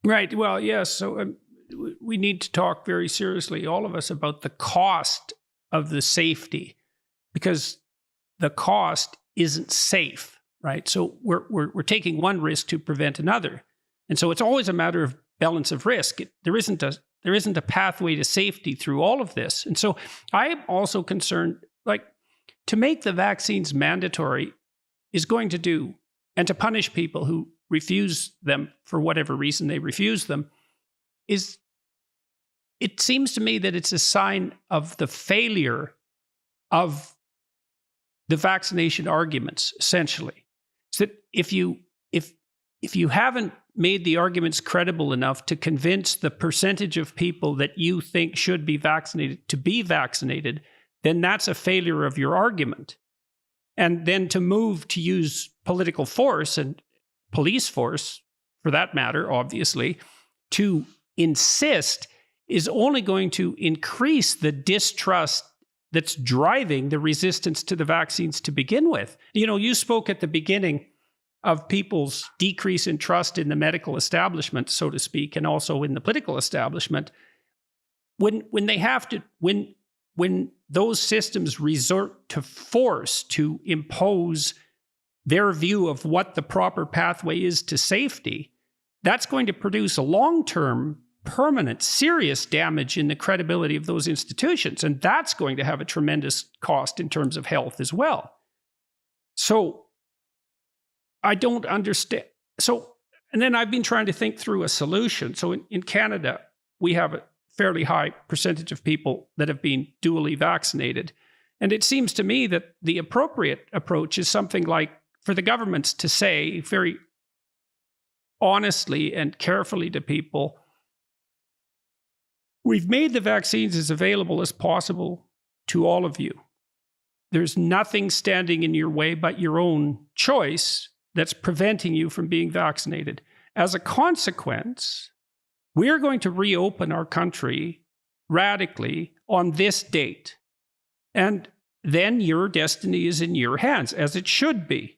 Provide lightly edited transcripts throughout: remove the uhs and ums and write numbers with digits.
Right. Well, yes. So we need to talk very seriously, all of us, about the cost of the safety, because the cost isn't safe, right? So we're taking one risk to prevent another, and so it's always a matter of balance of risk. There isn't a pathway to safety through all of this, and so I am also concerned, like, to make the vaccines mandatory is going to do, and to punish people who refuse them for whatever reason they refuse them, it seems to me that it's a sign of the failure of the vaccination arguments, essentially. So that if you haven't made the arguments credible enough to convince the percentage of people that you think should be vaccinated to be vaccinated, then that's a failure of your argument. And then to move to use political force and police force, for that matter, obviously, to insist is only going to increase the distrust that's driving the resistance to the vaccines to begin with. You know, you spoke at the beginning of people's decrease in trust in the medical establishment, so to speak, and also in the political establishment. When those systems resort to force to impose their view of what the proper pathway is to safety, that's going to produce a long-term, permanent, serious damage in the credibility of those institutions. And that's going to have a tremendous cost in terms of health as well. So I don't understand. So, and then I've been trying to think through a solution. So in Canada, we have a fairly high percentage of people that have been dually vaccinated. And it seems to me that the appropriate approach is something like for the governments to say very honestly and carefully to people, we've made the vaccines as available as possible to all of you. There's nothing standing in your way but your own choice that's preventing you from being vaccinated. As a consequence, we're going to reopen our country radically on this date. And then your destiny is in your hands, as it should be.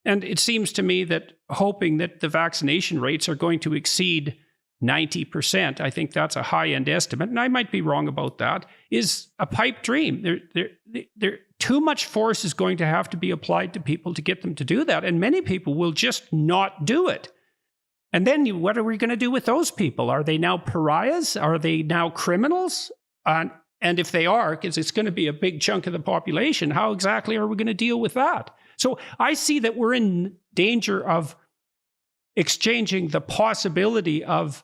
And it seems to me that hoping that the vaccination rates are going to exceed 90%, I think that's a high-end estimate, and I might be wrong about that, is a pipe dream. Too much force is going to have to be applied to people to get them to do that, and many people will just not do it. And then what are we going to do with those people? Are they now pariahs? Are they now criminals? And if they are, because it's going to be a big chunk of the population, how exactly are we going to deal with that? So I see that we're in danger of exchanging the possibility of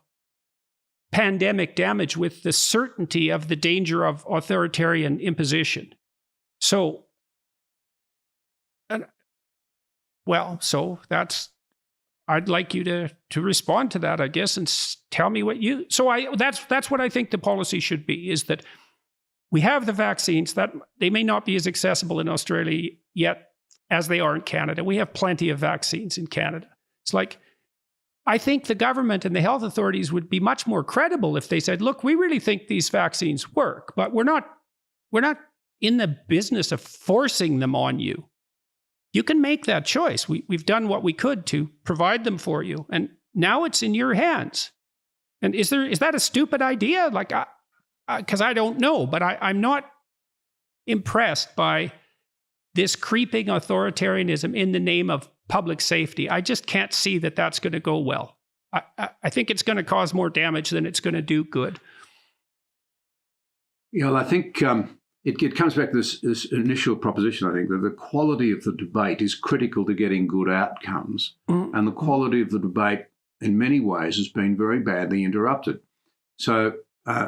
pandemic damage with the certainty of the danger of authoritarian imposition. So, so that's, I'd like you to respond to that, I guess, and tell me what you, that's what I think the policy should be, is that we have the vaccines, that they may not be as accessible in Australia yet as they are in Canada. We have plenty of vaccines in Canada. It's like, I think the government and the health authorities would be much more credible if they said, look, we really think these vaccines work, but we're not in the business of forcing them on you. You can make that choice. We've done what we could to provide them for you, and now it's in your hands. And is that a stupid idea? Like, because I don't know, but I'm not impressed by this creeping authoritarianism in the name of public safety. I just can't see that that's going to go well. I think it's going to cause more damage than it's going to do good. Yeah, well, I think it comes back to this initial proposition, I think, that the quality of the debate is critical to getting good outcomes. Mm. And the quality of the debate, in many ways, has been very badly interrupted. So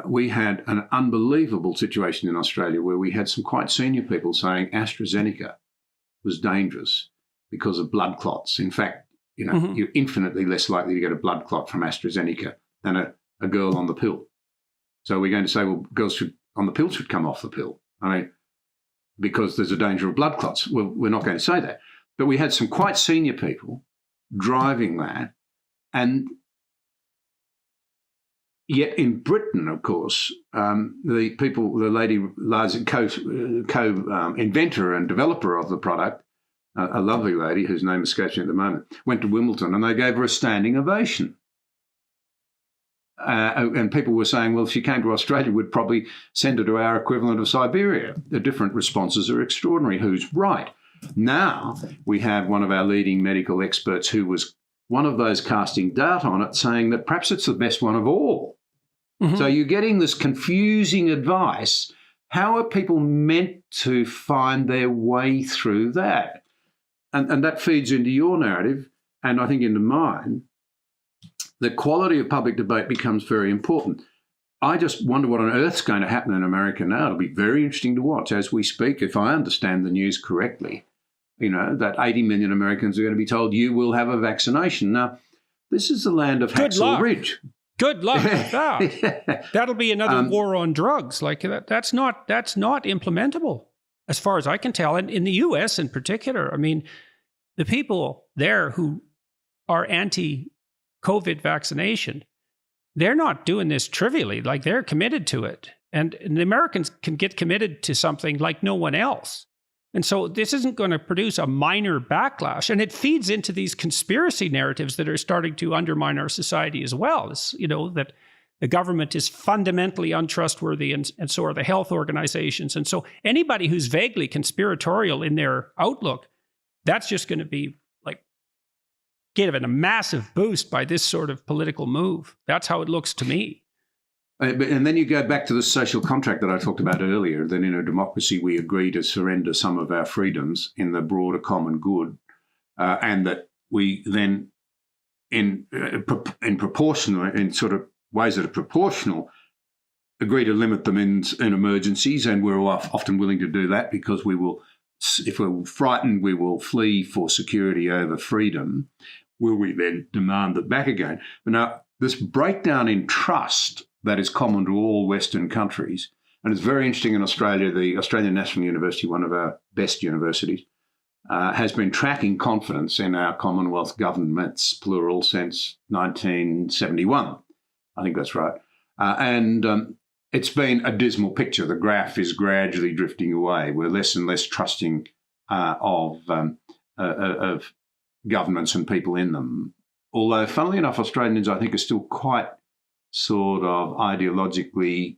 we had an unbelievable situation in Australia where we had some quite senior people saying AstraZeneca was dangerous because of blood clots. In fact, you're infinitely less likely to get a blood clot from AstraZeneca than a girl on the pill. So we're going to say, well, girls on the pill should come off the pill. I mean, because there's a danger of blood clots. Well, we're not going to say that. But we had some quite senior people driving that. And yet in Britain, of course, the lady, co-inventor and developer of the product, a lovely lady whose name escapes me at the moment, went to Wimbledon and they gave her a standing ovation. And people were saying, well, if she came to Australia, we'd probably send her to our equivalent of Siberia. The different responses are extraordinary. Who's right? Now we have one of our leading medical experts who was one of those casting doubt on it, saying that perhaps it's the best one of all. Mm-hmm. So you're getting this confusing advice. How are people meant to find their way through that? And that feeds into your narrative, and I think into mine. The quality of public debate becomes very important. I just wonder what on earth's going to happen in America now. It'll be very interesting to watch as we speak, if I understand the news correctly. You know, that 80 million Americans are going to be told, you will have a vaccination. Now, this is the land of Hacksaw Ridge. Good luck with that. That'll be another war on drugs. Like that's not implementable, as far as I can tell. And in the U.S. in particular, I mean, the people there who are anti-COVID vaccination, they're not doing this trivially. Like, they're committed to it. And the Americans can get committed to something like no one else. And so this isn't going to produce a minor backlash. And it feeds into these conspiracy narratives that are starting to undermine our society as well. It's, you know, that the government is fundamentally untrustworthy, and so are the health organizations. And so anybody who's vaguely conspiratorial in their outlook, that's just going to be like given a massive boost by this sort of political move. That's how it looks to me. And then you go back to the social contract that I talked about earlier, that in a democracy we agree to surrender some of our freedoms in the broader common good, and that we then, in proportional, in sort of ways that are proportional, agree to limit them in emergencies, and we're often willing to do that because we will, if we're frightened, we will flee for security over freedom. Will we then demand it back again? But now, this breakdown in trust that is common to all Western countries, and it's very interesting in Australia. The Australian National University, one of our best universities, has been tracking confidence in our Commonwealth governments, plural, since 1971. I think that's right. And it's been a dismal picture. The graph is gradually drifting away. We're less and less trusting of governments and people in them. Although, funnily enough, Australians, I think, are still quite sort of ideologically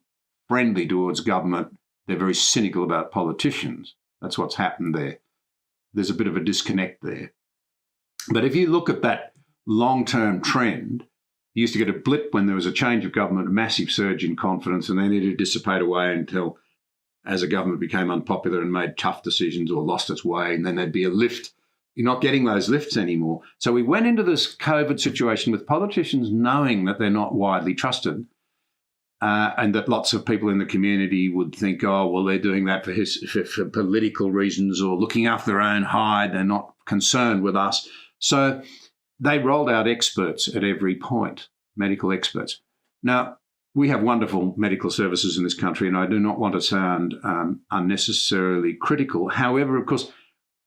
friendly towards government. They're very cynical about politicians. That's what's happened there. There's a bit of a disconnect there. But if you look at that long-term trend, you used to get a blip when there was a change of government, a massive surge in confidence, and then it would dissipate away until, as a government became unpopular and made tough decisions or lost its way, and then there'd be a lift. You're not getting those lifts anymore. So we went into this COVID situation with politicians knowing that they're not widely trusted, and that lots of people in the community would think, oh, well, they're doing that for political reasons or looking after their own hide. They're not concerned with us. So they rolled out experts at every point, medical experts. Now, we have wonderful medical services in this country, and I do not want to sound unnecessarily critical. However, of course,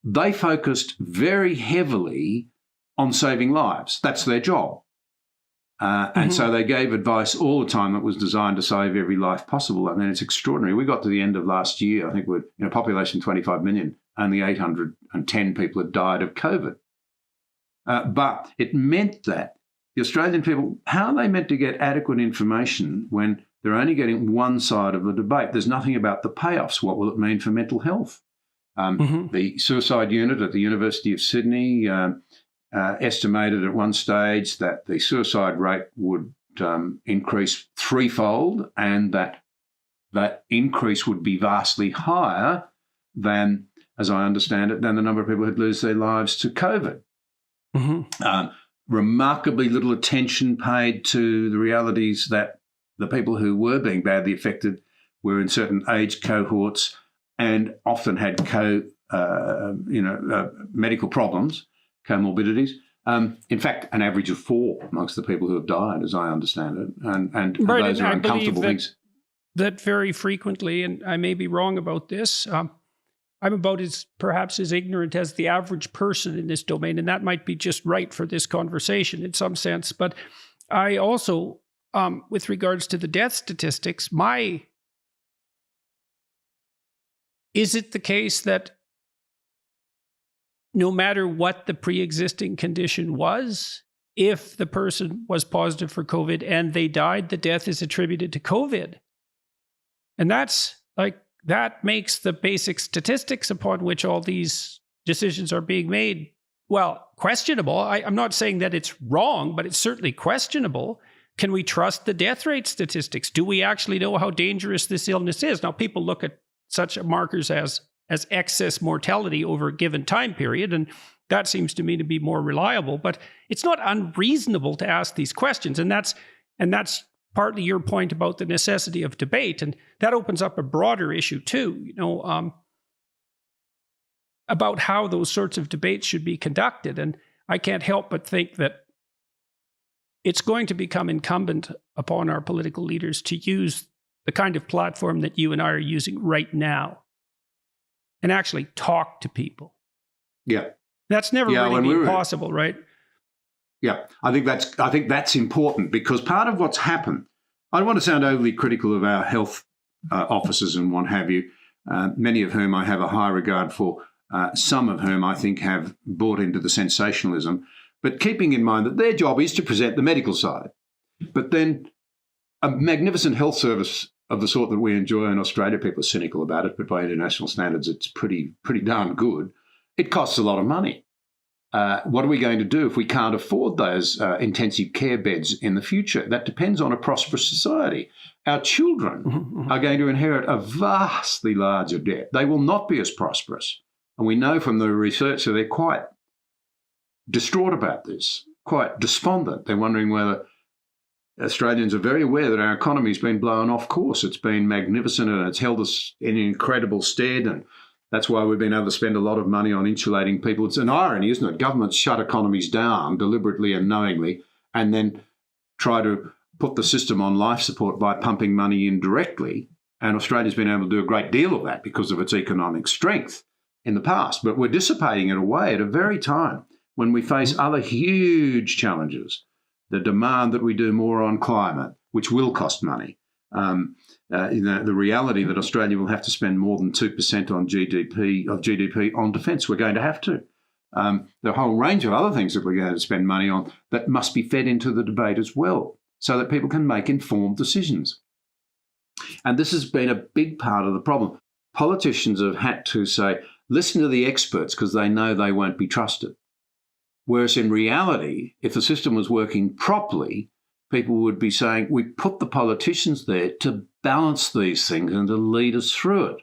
they focused very heavily on saving lives. That's their job. And so they gave advice all the time that was designed to save every life possible. I mean, it's extraordinary. We got to the end of last year, I think we're in a population of 25 million, only 810 people had died of COVID. But it meant that the Australian people, how are they meant to get adequate information when they're only getting one side of the debate? There's nothing about the payoffs. What will it mean for mental health? The suicide unit at the University of Sydney estimated at one stage that the suicide rate would increase threefold, and that increase would be vastly higher than, as I understand it, than the number of people who'd lose their lives to COVID. Remarkably little attention paid to the realities that the people who were being badly affected were in certain age cohorts and often had medical problems, comorbidities. In fact, an average of 4 amongst the people who have died, as I understand it, and right, those and are I uncomfortable things. That very frequently, and I may be wrong about this, I'm about perhaps as ignorant as the average person in this domain, and that might be just right for this conversation in some sense. But I also, with regards to the death statistics, is it the case that no matter what the pre-existing condition was, if the person was positive for COVID and they died, the death is attributed to COVID. And that makes the basic statistics upon which all these decisions are being made, well, questionable. I'm not saying that it's wrong, but it's certainly questionable. Can we trust the death rate statistics? Do we actually know how dangerous this illness is? Now, people look at such markers as excess mortality over a given time period, and that seems to me to be more reliable. But it's not unreasonable to ask these questions, and that's partly your point about the necessity of debate, and that opens up a broader issue too. About how those sorts of debates should be conducted, and I can't help but think that it's going to become incumbent upon our political leaders to use the kind of platform that you and I are using right now and actually talk to people. Yeah. That's never really been possible, right? Yeah, I think that's important, because part of what's happened, I don't want to sound overly critical of our health officers and what have you, many of whom I have a high regard for, some of whom I think have bought into the sensationalism, but keeping in mind that their job is to present the medical side. But then a magnificent health service of the sort that we enjoy in Australia, people are cynical about it, but by international standards, it's pretty darn good. It costs a lot of money. What are we going to do if we can't afford those intensive care beds in the future? That depends on a prosperous society. Our children are going to inherit a vastly larger debt. They will not be as prosperous. And we know from the research that they're quite distraught about this, quite despondent. They're wondering whether Australians are very aware that our economy's been blown off course. It's been magnificent and it's held us in incredible stead, and that's why we've been able to spend a lot of money on insulating people. It's an irony, isn't it? Governments shut economies down deliberately and knowingly, and then try to put the system on life support by pumping money in directly. And Australia's been able to do a great deal of that because of its economic strength in the past. But we're dissipating it away at a very time when we face other huge challenges. The demand that we do more on climate, which will cost money. The reality that Australia will have to spend more than 2% on GDP on defence. We're going to have to. The whole range of other things that we're going to spend money on that must be fed into the debate as well, so that people can make informed decisions. And this has been a big part of the problem. Politicians have had to say, listen to the experts because they know they won't be trusted. Whereas in reality, if the system was working properly, people would be saying, we put the politicians there to balance these things and to lead us through it.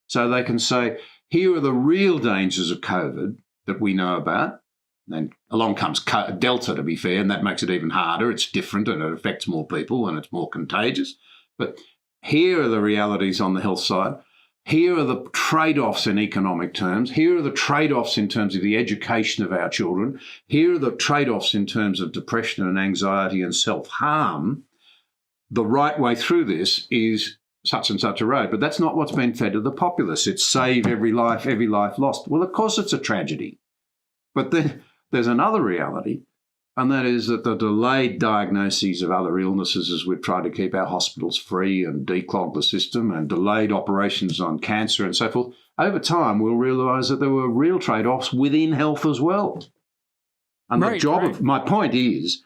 So they can say, here are the real dangers of COVID that we know about. Then along comes Delta, to be fair, and that makes it even harder. It's different and it affects more people and it's more contagious. But here are the realities on the health side. Here are the trade-offs in economic terms. Here are the trade-offs in terms of the education of our children. Here are the trade-offs in terms of depression and anxiety and self-harm. The right way through this is such and such a road. But that's not what's been fed to the populace. It's save every life lost. Well, of course it's a tragedy. But then there's another reality, and that is that the delayed diagnoses of other illnesses as we've tried to keep our hospitals free and declog the system, and delayed operations on cancer and so forth, over time we'll realise that there were real trade-offs within health as well. And my point is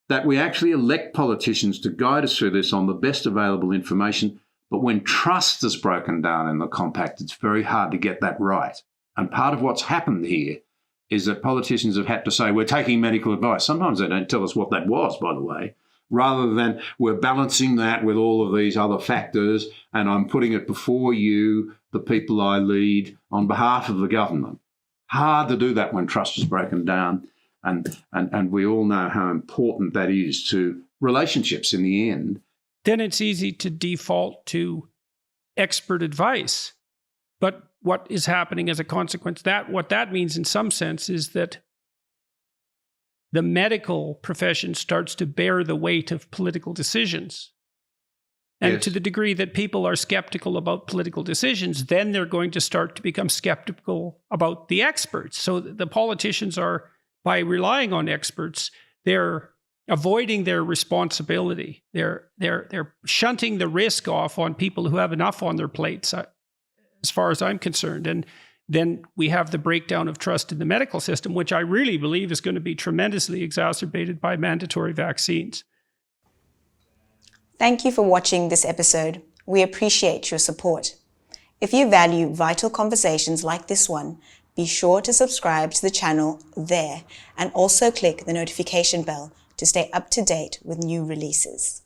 that we actually elect politicians to guide us through this on the best available information, but when trust is broken down in the compact, it's very hard to get that right. And part of what's happened here is that politicians have had to say, we're taking medical advice. Sometimes they don't tell us what that was, by the way, rather than we're balancing that with all of these other factors and I'm putting it before you, the people I lead, on behalf of the government. Hard to do that when trust is broken down. And we all know how important that is to relationships in the end. Then it's easy to default to expert advice. But what is happening as a consequence, what that means in some sense is that the medical profession starts to bear the weight of political decisions. And yes. To the degree that people are skeptical about political decisions, then they're going to start to become skeptical about the experts. So the politicians are, by relying on experts, they're avoiding their responsibility. They're shunting the risk off on people who have enough on their plates, as far as I'm concerned. And then we have the breakdown of trust in the medical system, which I really believe is going to be tremendously exacerbated by mandatory vaccines. Thank you for watching this episode. We appreciate your support. If you value vital conversations like this one, be sure to subscribe to the channel there and also click the notification bell to stay up to date with new releases.